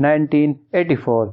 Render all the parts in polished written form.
1984,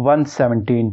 117,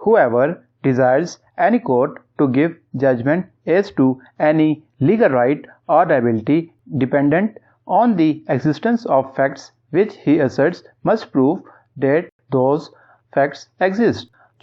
whoever desires any court to give judgment as to any legal right or liability dependent on the existence of facts which he asserts must prove that those facts exist।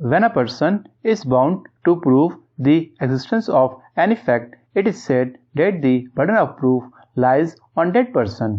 when a person is bound to prove the existence of any fact, it is said that the burden of proof lies on that person।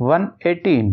118,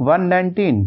119,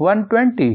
120,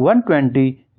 120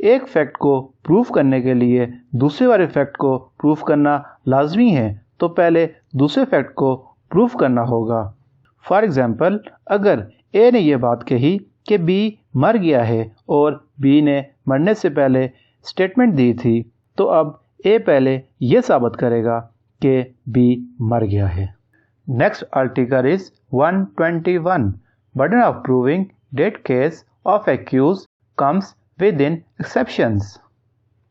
ایک fact کو proof کرنے کے لیے دوسرے والے fact کو proof کرنا لازمی ہے تو پہلے دوسرے فیکٹ کو پروف کرنا ہوگا۔ فار ایگزامپل، اگر اے نے یہ بات کہی کہ بی مر گیا ہے اور بی نے مرنے سے پہلے اسٹیٹمنٹ دی تھی، تو اب اے پہلے یہ ثابت کرے گا کہ بی مر گیا ہے۔ Next article is 121. Burden of proving that case of accused comes within exceptions.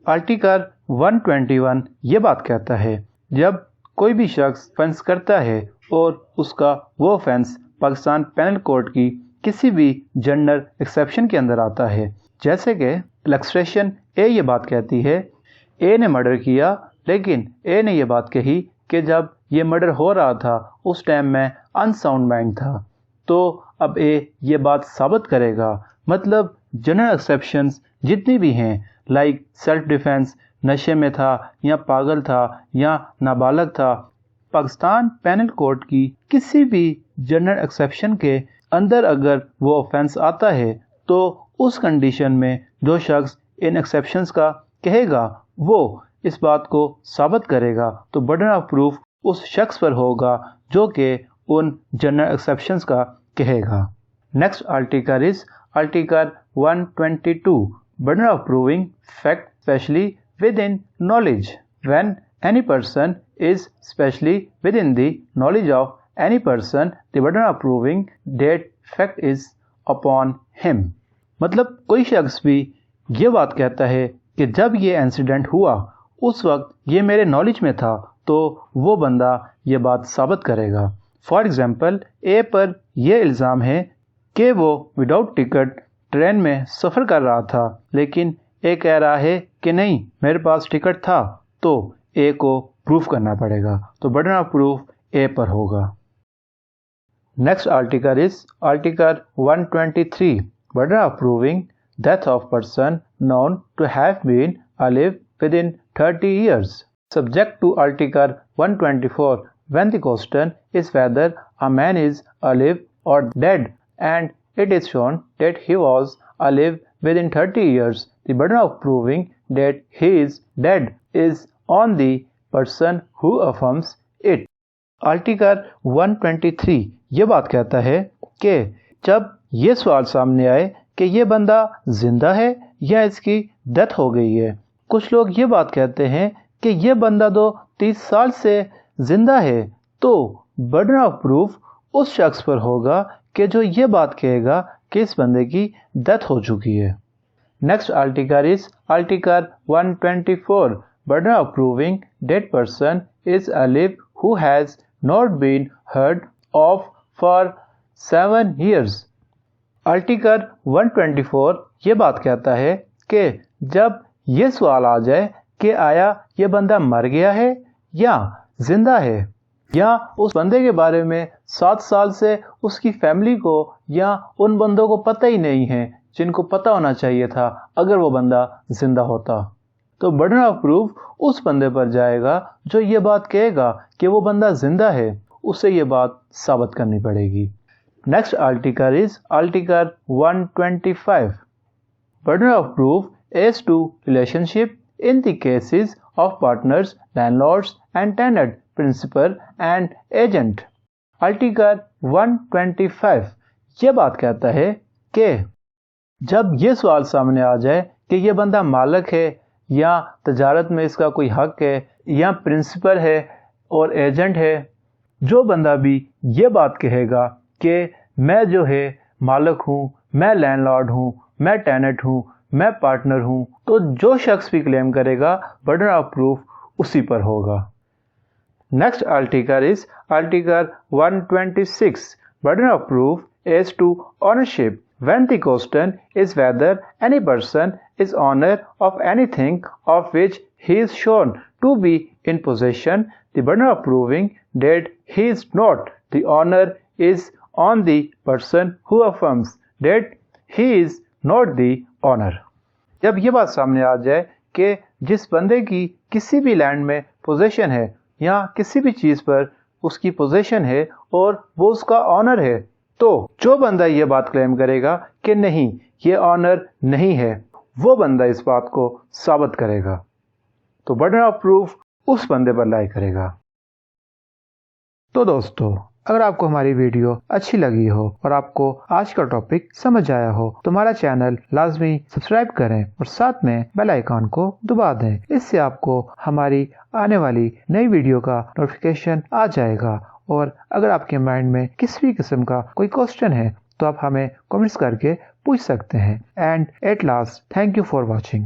Article 121 یہ بات کہتا ہے جب کوئی بھی شخص offense کرتا ہے اور اس کا وہ offense پاکستان پینل کوڈ کی کسی بھی جنرل ایکسیپشن کے اندر آتا ہے، جیسے کہ ایکسپریشن اے یہ بات کہتی ہے اے نے مرڈر کیا، لیکن اے نے یہ بات کہی کہ جب یہ مرڈر ہو رہا تھا اس ٹائم میں ان ساؤنڈ مائنڈ تھا، تو اب اے یہ بات ثابت کرے گا۔ مطلب جنرل ایکسیپشنز جتنی بھی ہیں، لائک سیلف ڈیفینس، نشے میں تھا یا پاگل تھا یا نابالغ تھا، پاکستان پینل کوڈ کی کسی بھی جنرل ایکسیپشن کے اندر اگر وہ آفینس آتا ہے تو اس کنڈیشن میں جو شخص ان ایکسیپشنز کا کہے گا وہ اس بات کو ثابت کرے گا، تو برڈن آف پروف اس شخص پر ہوگا جو کہ ان جنرل ایکسیپشنز کا کہے گا۔ Next article is article 122. Burden of proving fact specially within knowledge. When any person is specially within the knowledge of any person, the burden of proving that fact is upon him. مطلب کوئی شخص بھی یہ بات کہتا ہے کہ جب یہ انسیڈنٹ ہوا اس وقت یہ میرے نالج میں تھا، تو وہ بندہ یہ بات ثابت کرے گا۔ فار ایگزامپل، اے پر یہ الزام ہے کہ وہ وداؤٹ ٹکٹ ٹرین میں سفر کر رہا تھا، لیکن اے کہہ رہا ہے کہ نہیں میرے پاس ٹکٹ تھا، تو اے کو پروف کرنا پڑے گا، تو برڈن آف پروف اے پر ہوگا۔ Next article is article 123. Burden of proving death of person known to have been alive within 30 years. Subject to Article 124, when the question is whether a man is alive or dead and it is shown that he was alive within 30 years, the burden of proving that he is dead is on the person who affirms it. Article 123 یہ بات کہتا ہے کہ جب یہ سوال سامنے آئے کہ یہ بندہ زندہ ہے یا اس کی ڈیتھ ہو گئی ہے، کچھ لوگ یہ بات کہتے ہیں کہ یہ بندہ تو 30 سال سے زندہ ہے، تو برڈن آف پروف اس شخص پر ہوگا کہ جو یہ بات کہے گا کہ اس بندے کی ڈیتھ ہو چکی ہے۔ Next article is article 124. Burden of proving that person is alive who has not been heard of for 7 years. Article 124 یہ بات کہتا ہے کہ جب یہ سوال آ جائے کہ آیا یہ بندہ مر گیا ہے یا زندہ ہے، یا اس بندے کے بارے میں 7 سال سے اس کی فیملی کو یا ان بندوں کو پتہ ہی نہیں ہے جن کو پتہ ہونا چاہیے تھا اگر وہ بندہ زندہ ہوتا، تو برڈن آف پروف اس بندے پر جائے گا جو یہ بات کہے گا کہ وہ بندہ زندہ ہے، اسے یہ بات ثابت کرنی پڑے گی۔ Next article is article 125. Burden of proof as to relationship in the cases of partners, landlords and tenant, principal and agent. Article 125 یہ بات کہتا ہے کہ جب یہ سوال سامنے آ جائے کہ یہ بندہ مالک ہے یا تجارت میں اس کا کوئی حق ہے یا پرنسپل ہے اور ایجنٹ ہے، جو بندہ بھی یہ بات کہے گا کہ میں جو ہے مالک ہوں، میں لینڈ لارڈ ہوں، میں ٹیننٹ ہوں، میں پارٹنر ہوں، تو جو شخص بھی کلیم کرے گا برڈن آف پروف اسی پر ہوگا۔ Next article is article 126. Burden of proof as to ownership. When the question is whether any person is owner of anything of which he is shown to be in possession, the burden of proving that he is not the owner is on the person who affirms that he is not the owner. جب یہ بات سامنے آ جائے کہ جس بندے کی کسی بھی لینڈ میں پوزیشن ہے یا کسی بھی چیز پر اس کی پوزیشن ہے اور وہ اس کا آنر ہے، تو جو بندہ یہ بات کلیم کرے گا کہ نہیں یہ آنر نہیں ہے، وہ بندہ اس بات کو ثابت کرے گا تو برڈن آف پروف اس بندے پر لائے کرے گا۔ تو دوستو، اگر آپ کو ہماری ویڈیو اچھی لگی ہو اور آپ کو آج کا ٹاپک سمجھ آیا ہو تو ہمارا چینل لازمی سبسکرائب کریں اور ساتھ میں بیل آئیکن کو دبا دیں۔ اس سے آپ کو ہماری آنے والی نئی ویڈیو کا نوٹیفیکیشن آ جائے گا۔ اور اگر آپ کے مائنڈ میں کسی بھی قسم کا کوئی کوسچن ہے تو آپ ہمیں کمنٹس کر کے پوچھ سکتے ہیں۔ And at last, thank you for watching.